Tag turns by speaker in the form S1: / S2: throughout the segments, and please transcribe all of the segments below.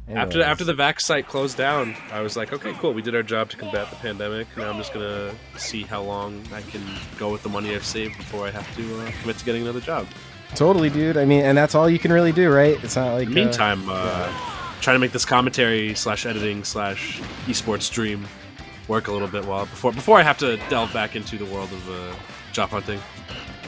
S1: After the vax site closed down, I was like, okay, cool, we did our job to combat the pandemic. Now I'm just gonna see how long I can go with the money I've saved before I have to commit to getting another job.
S2: Totally, dude. I mean, and that's all you can really do, right? It's not like.
S1: In the meantime, trying to make this commentary / editing / esports stream work a little bit before I have to delve back into the world of job hunting.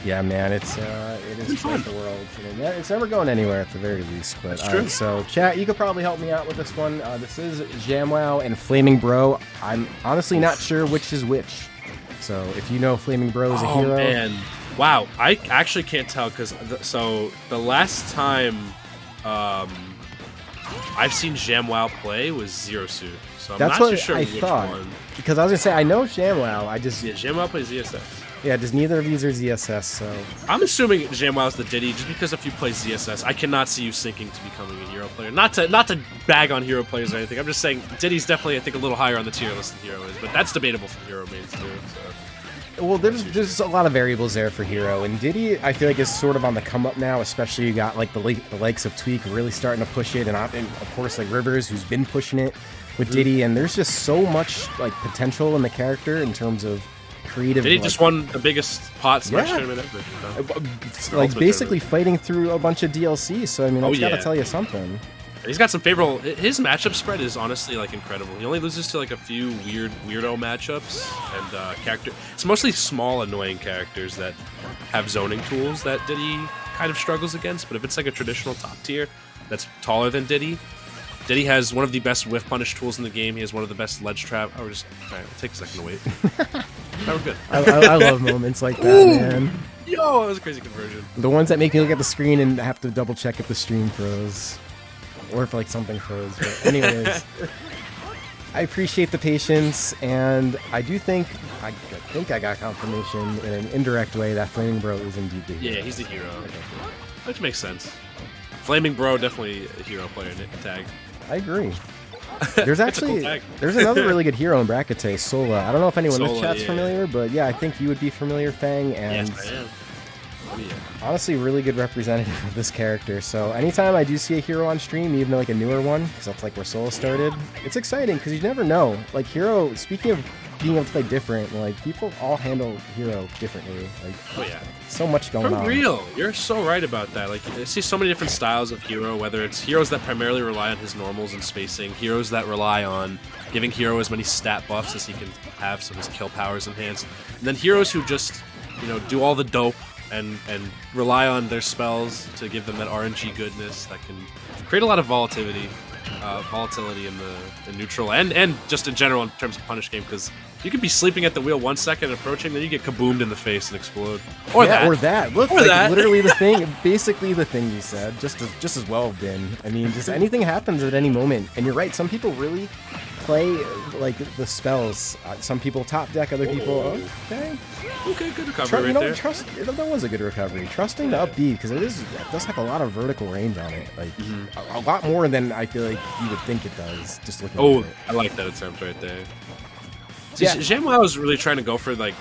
S2: Yeah, man, it is quite the world. It's never going anywhere at the very least. But so, chat, you could probably help me out with this one. This is XiammWow and FlamingBro. I'm honestly not sure which is which. So if you know FlamingBro is a hero. Oh
S1: man, wow! I actually can't tell because so the last time I've seen XiammWow play was Zero Suit. So I'm not too sure which one.
S2: Because I was gonna say I know XiammWow.
S1: XiammWow plays ZSS.
S2: Yeah, just neither of these are ZSS, so...
S1: I'm assuming XiammWow's the Diddy, just because if you play ZSS, I cannot see you sinking to becoming a hero player. Not to bag on hero players or anything, I'm just saying Diddy's definitely, I think, a little higher on the tier list than Hero is, but that's debatable for hero mains, too, so...
S2: Well, there's a lot of variables there for Hero, and Diddy, I feel like, is sort of on the come-up now, especially you got, like, the likes of Tweak really starting to push it, and of course, like, Rivers, who's been pushing it with Diddy, and there's just so much, like, potential in the character in terms of creative.
S1: Diddy just won the biggest pot Smash tournament ever.
S2: Like basically fighting through a bunch of DLC. So I mean, that's gotta tell you something.
S1: He's got some favorable. His matchup spread is honestly like incredible. He only loses to like a few weirdo matchups and character. It's mostly small annoying characters that have zoning tools that Diddy kind of struggles against. But if it's like a traditional top tier that's taller than Diddy. Diddy has one of the best whiff punish tools in the game. He has one of the best ledge trap. Oh, we're just alright. We'll take a second to wait. We're good.
S2: I love moments like that, man.
S1: Yo, that was a crazy conversion.
S2: The ones that make me look at the screen and have to double check if the stream froze, or if like something froze. But anyways, I appreciate the patience, and I do think I got confirmation in an indirect way that FlamingBro is indeed the hero.
S1: Yeah, he's the hero. Which makes sense. FlamingBro definitely a hero player tag.
S2: I agree. There's actually there's another really good hero in Brackete, Sola. I don't know if anyone in the chat's familiar, but yeah, I think you would be familiar, Fang, and
S1: yes, I am. Oh, yeah.
S2: Honestly, really good representative of this character. So anytime I do see a hero on stream, even like a newer one, because that's like where Sola started, it's exciting because you never know. Like Hero, speaking of being able to play different, like people all handle Hero differently. Like,
S1: oh yeah,
S2: so much going on.
S1: For real, you're so right about that. Like I see so many different styles of Hero, whether it's heroes that primarily rely on his normals and spacing, heroes that rely on giving Hero as many stat buffs as he can have so his kill power is enhanced, and then heroes who just, you know, do all the dope and rely on their spells to give them that RNG goodness that can create a lot of volatility in the neutral and just in general in terms of punish game, because you could be sleeping at the wheel 1 second approaching, then you get kaboomed in the face and explode. Or that.
S2: Look, like, that. Literally the thing, basically the thing you said, just as well have been. I mean, just anything happens at any moment. And you're right, some people really play like the spells. Some people top deck, other people.
S1: Okay, good recovery there.
S2: That was a good recovery. Trusting the up B, because it does have a lot of vertical range on it. Like a lot more than I feel like you would think it does. Just looking at it.
S1: I like that attempt right there. See, XiammWow is really trying to go for like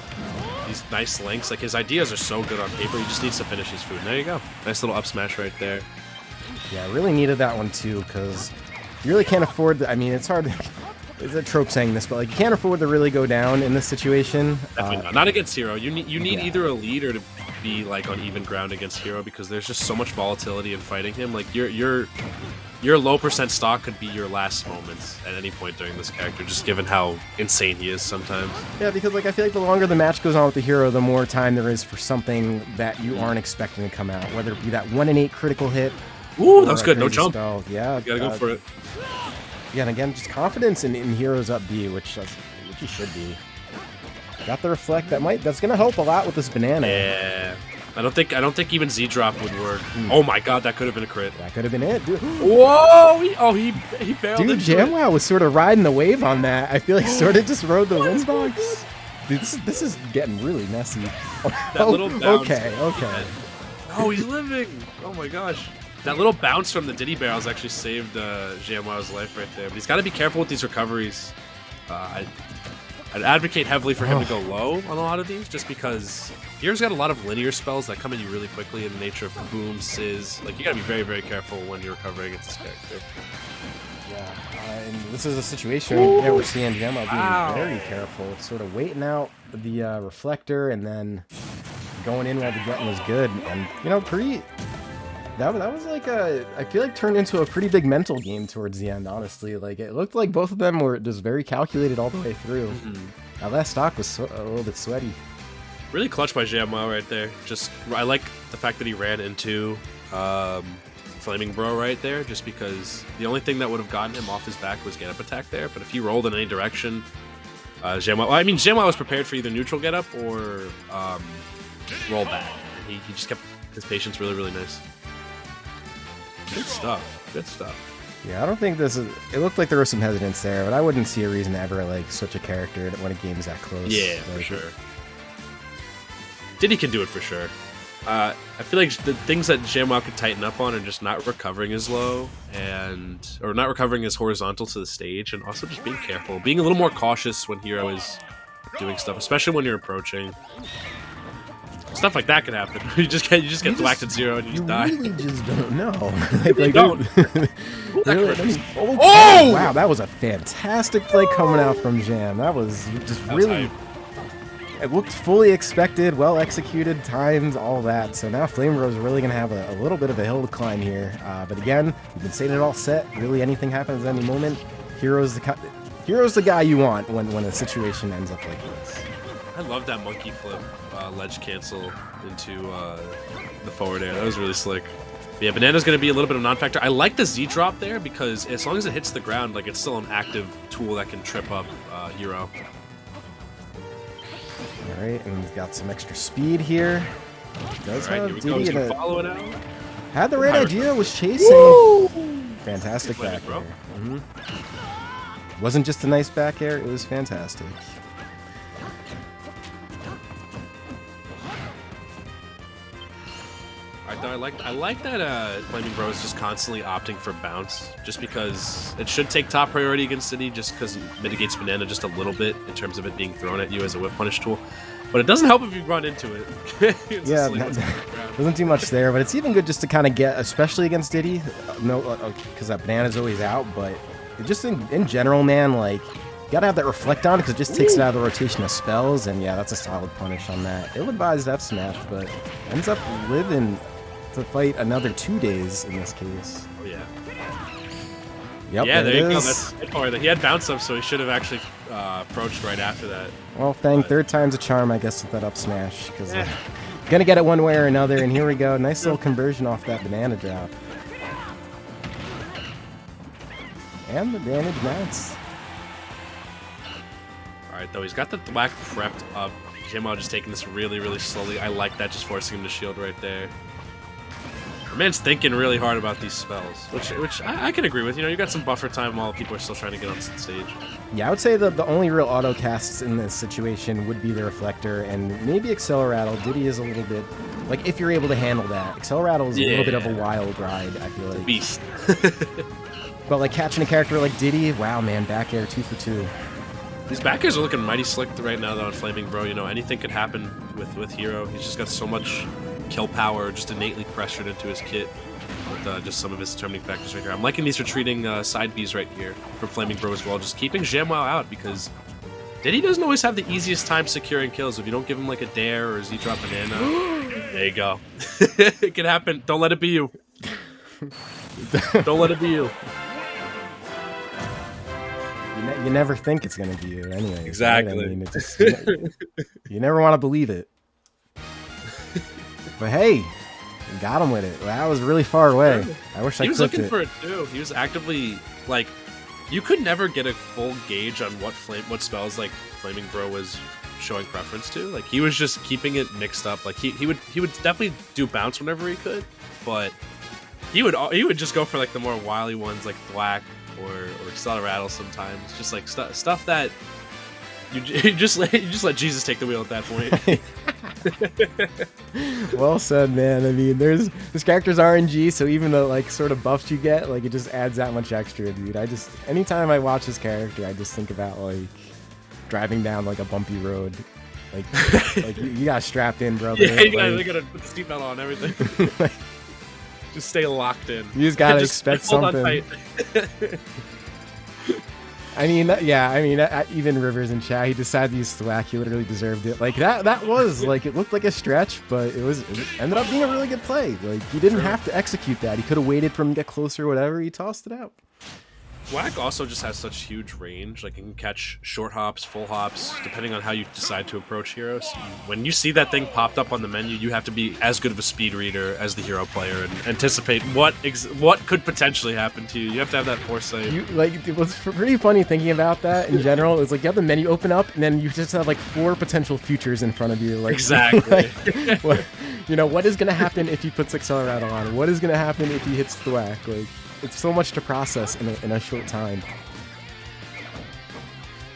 S1: these nice links. Like his ideas are so good on paper. He just needs to finish his food. And there you go. Nice little up smash right there.
S2: Yeah, I really needed that one too, because you really can't afford. I mean, it's hard. It's a trope saying this, but like you can't afford to really go down in this situation.
S1: Definitely not against Hero. You need either a lead or to be like on even ground against Hero, because there's just so much volatility in fighting him. Like your low percent stock could be your last moments at any point during this character, just given how insane he is sometimes.
S2: Yeah, because like I feel like the longer the match goes on with the hero, the more time there is for something that you aren't expecting to come out, whether it be that 1 in 8 critical hit.
S1: Ooh, that was good. No jump.
S2: Spell. Yeah,
S1: you gotta go for it.
S2: Yeah, and again, just confidence in heroes up B, which he should be. Got the reflect. That's gonna help a lot with this banana.
S1: Yeah. I don't think even Z drop would work. Oh my god, that could have been a crit.
S2: That could have been it, dude.
S1: Whoa! He barreled.
S2: Dude, XiammWow was sort of riding the wave on that. I feel like sort of just rode the wind box. Dude, this is getting really messy.
S1: That little bounce.
S2: Okay.
S1: Oh, he's living. Oh my gosh. That little bounce from the Diddy barrels actually saved XiammWow's life right there. But he's got to be careful with these recoveries. I'd advocate heavily for him to go low on a lot of these, just because Hero's got a lot of linear spells that come at you really quickly in the nature of boom, sizz. Like, you gotta be very, very careful when you're recovering against this character.
S2: Yeah, and this is a situation where we're seeing XiammWow being very careful. It's sort of waiting out the reflector and then going in while the getting was good. And, you know, that was like I feel like turned into a pretty big mental game towards the end, honestly. Like, it looked like both of them were just very calculated all the way through. That last stock was a little bit sweaty.
S1: Really clutch by XiammWow right there. Just, I like the fact that he ran into FlamingBro right there, just because the only thing that would have gotten him off his back was get up attack there. But if he rolled in any direction, XiammWow was prepared for either neutral get up or roll back. And he just kept his patience really, really nice. Good stuff. Good stuff.
S2: Yeah, I don't think this is... It looked like there was some hesitance there, but I wouldn't see a reason to ever, like, switch a character when a game's that close.
S1: Yeah,
S2: like,
S1: for sure. Diddy can do it for sure. I feel like the things that XiammWow could tighten up on are just not recovering as low, or not recovering as horizontal to the stage, and also just being careful. Being a little more cautious when Hero is doing stuff, especially when you're approaching. Stuff like that could happen. You just get thwacked at 0 and you just die.
S2: You really just don't know.
S1: Don't.
S2: Oh! Wow, that was a fantastic play coming out from Jam. That was just really... It looked fully expected, well executed, timed, all that. So now FlamingBro is really going to have a little bit of a hill to climb here. But again, we've been saying it all set. Really, anything happens at any moment. Hero's the guy you want when a situation ends up like this.
S1: I love that monkey flip ledge cancel into the forward air. That was really slick. But yeah, Banana's going to be a little bit of a non-factor. I like the Z drop there because as long as it hits the ground, like, it's still an active tool that can trip up Hero.
S2: All right, and he's got some extra speed here. Does have Diddy
S1: follow it out.
S2: Had the right idea, was chasing. Woo! Fantastic back air. Wasn't just a nice back air, it was fantastic.
S1: I like that FlamingBro is just constantly opting for bounce, just because it should take top priority against Diddy, just because it mitigates Banana just a little bit in terms of it being thrown at you as a whip punish tool. But it doesn't help if you run into it.
S2: Yeah, doesn't do much there, but it's even good just to kind of get, especially against Diddy, because that Banana's always out, but just in general, man, like, you gotta have that reflect on because it just takes it out of the rotation of spells, and yeah, that's a solid punish on that. Ill-advised F smash, but ends up living to fight another 2 days in this case.
S1: Oh yeah.
S2: Yep,
S1: yeah, there you go. That's he had bounce up, so he should have actually approached right after that.
S2: Well, third time's a charm, I guess, with that up smash, because gonna get it one way or another, and here we go. Nice little conversion off that banana drop. And the damage mounts.
S1: Alright, though, he's got the thwack prepped up. XiammWow just taking this really, really slowly. I like that, just forcing him to shield right there. The man's thinking really hard about these spells, which I can agree with. You know, you got some buffer time while people are still trying to get on stage.
S2: Yeah, I would say the only real auto casts in this situation would be the Reflector and maybe Acceleratle. Diddy is a little bit, like, if you're able to handle that. Acceleratle is a little bit of a wild ride, I feel like.
S1: Beast.
S2: But, like, catching a character like Diddy, wow, man, back air 2 for 2.
S1: These back airs are looking mighty slick right now, though, on FlamingBro. You know, anything could happen with Hero. He's just got so much kill power just innately pressured into his kit with just some of his determining factors right here. I'm liking these retreating side Bs right here from FlamingBro as well, just keeping XiammWow out because Diddy doesn't always have the easiest time securing kills. If you don't give him like a dare or a Z-drop banana, there you go. It can happen. Don't let it be you. Don't let it be you.
S2: You never think it's going to be you anyway.
S1: Exactly.
S2: Right? I mean, you never want to believe it. But hey, you got him with it. That was really far away. I wish I clipped it.
S1: He was looking for it too. He was actively, like, you could never get a full gauge on what spells like FlamingBro was showing preference to. Like, he was just keeping it mixed up. Like, he would definitely do bounce whenever he could, but he would just go for like the more wily ones like Thwack or Acceleratle sometimes. Just like stuff that you just let Jesus take the wheel at that point.
S2: Well said, man. I mean, this character's RNG, so even the like sort of buffs you get, like, it just adds that much extra, dude. Anytime I watch this character, I just think about like driving down like a bumpy road. Like you got strapped in, bro.
S1: Yeah, they gotta put the seatbelt on, everything. Just stay locked in.
S2: You just gotta expect something. I mean, even Rivers in chat, he decided to use thwack. He literally deserved it. Like that was like, it looked like a stretch, but it ended up being a really good play. Like he didn't have to execute that. He could have waited for him to get closer or whatever. He tossed it out.
S1: Thwack also just has such huge range. Like, it can catch short hops, full hops, depending on how you decide to approach heroes. When you see that thing popped up on the menu, you have to be as good of a speed reader as the hero player and anticipate what could potentially happen to you. You have to have that foresight.
S2: It was pretty funny thinking about that in general. It's like you have the menu open up, and then you just have like 4 potential futures in front of you. Like,
S1: exactly.
S2: What is going to happen if he puts Accelerator on? What is going to happen if he hits Thwack? Like, it's so much to process in a short time.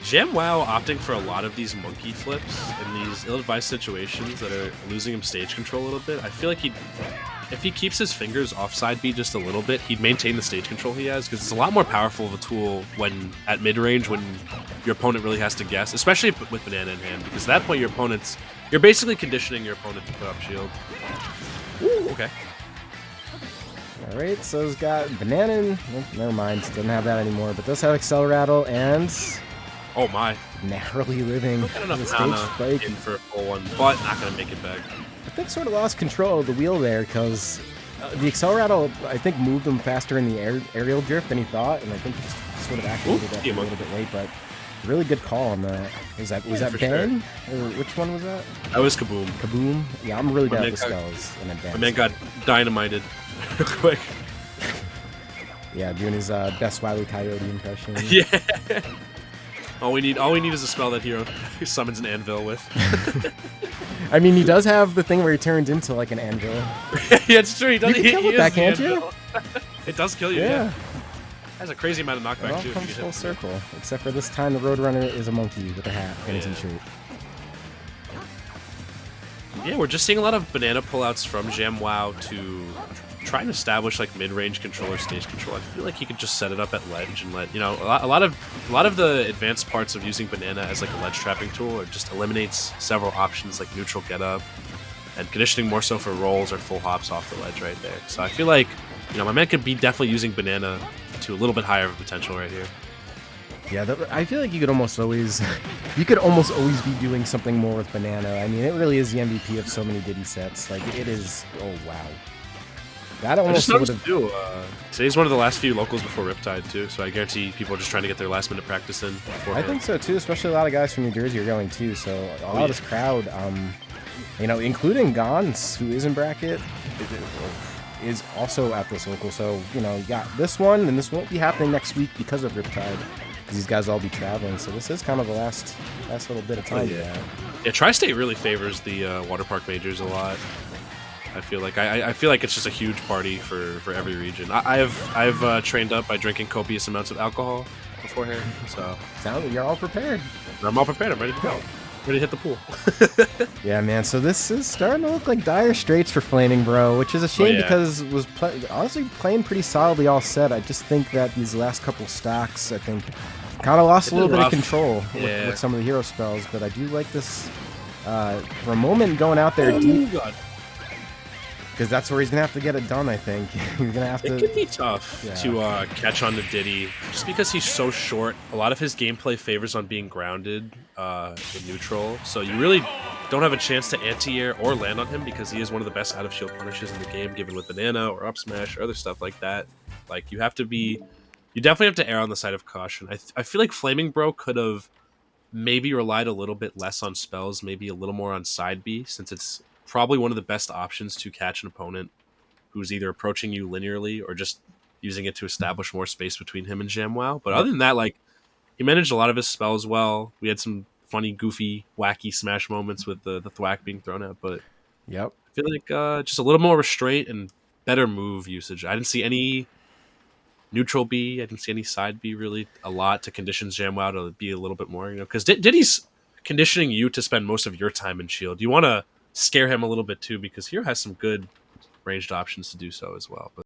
S1: XiammWow opting for a lot of these monkey flips in these ill-advised situations that are losing him stage control a little bit. I feel like if he keeps his fingers off side B just a little bit, he'd maintain the stage control he has, because it's a lot more powerful of a tool when at mid-range, when your opponent really has to guess, especially with banana in hand, because at that point you're basically conditioning your opponent to put up shield. Ooh, okay.
S2: Alright, so he's got banana in, never mind, doesn't have that anymore, but does have Accelerator and
S1: oh my,
S2: narrowly living the stage spike.
S1: In for a full one, but not gonna make it back.
S2: I think sort of lost control of the wheel there, because the Accelerator, I think, moved him faster in the aerial drift than he thought, and I think he just sort of activated that a little bit late, but really good call on that. Was that Ben? Sure. Or which one was that?
S1: That was Kaboom.
S2: Kaboom? Yeah, I'm really bad with spells in advance.
S1: My man got dynamited real quick.
S2: Yeah, doing his best Wile E. Coyote impression.
S1: Yeah. All we need is a spell that hero summons an anvil with.
S2: I mean, he does have the thing where he turns into like an anvil.
S1: Yeah, it's true. He does.
S2: You can kill with that, can't you?
S1: It does kill you. Yeah. Has a crazy amount of knockback
S2: it all
S1: too.
S2: Comes full circle, except for this time the Roadrunner is a monkey with a hat and his shirt.
S1: Yeah, we're just seeing a lot of banana pullouts from XiammWow to try and establish like mid-range control or stage control. I feel like he could just set it up at ledge and let a lot of the advanced parts of using banana as like a ledge trapping tool, or just eliminates several options like neutral get up and conditioning more so for rolls or full hops off the ledge right there. So I feel like my man could be definitely using banana to a little bit higher of a potential right here.
S2: Yeah, I feel like you could almost always be doing something more with banana. I mean, it really is the MVP of so many Diddy sets. Like, it is. Oh wow, that almost would have.
S1: Today's one of the last few locals before Riptide too, so I guarantee people are just trying to get their last minute practice in.
S2: I think so too, especially a lot of guys from New Jersey are going too. So a lot of this crowd, including Gons, who is in bracket, is also at this local. So you got this one, and this won't be happening next week because of Riptide. These guys all be traveling, so this is kind of the last little bit of time.
S1: Yeah, Tri-State really favors the water park majors a lot. I feel like it's just a huge party for every region. I've trained up by drinking copious amounts of alcohol beforehand, so
S2: you're all prepared.
S1: I'm all prepared. I'm ready to go. Ready to hit the pool.
S2: Yeah, man. So this is starting to look like dire straits for FlamingBro, which is a shame because it was honestly playing pretty solidly all set. I just think that these last couple stocks, I think, kind of lost a little bit of control with some of the hero spells. But I do like this for a moment going out there deep. Because that's where he's going to have to get it done, I think. He's going to have to...
S1: It could be tough to catch on to Diddy. Just because he's so short, a lot of his gameplay favors on being grounded in neutral. So you really don't have a chance to anti-air or land on him because he is one of the best out-of-shield punishes in the game, given with banana or up smash or other stuff like that. Like, you definitely have to err on the side of caution. I feel like FlamingBro could have maybe relied a little bit less on spells, maybe a little more on side B, since it's probably one of the best options to catch an opponent who's either approaching you linearly or just using it to establish more space between him and XiammWow. But other than that, like, he managed a lot of his spells well. We had some funny, goofy, wacky smash moments with the thwack being thrown out, but I feel like just a little more restraint and better move usage. I didn't see any neutral B. I didn't see any side B really a lot to condition XiammWow to be a little bit more, because Diddy's conditioning you to spend most of your time in shield. You want to scare him a little bit too, because Hero has some good ranged options to do so as well. But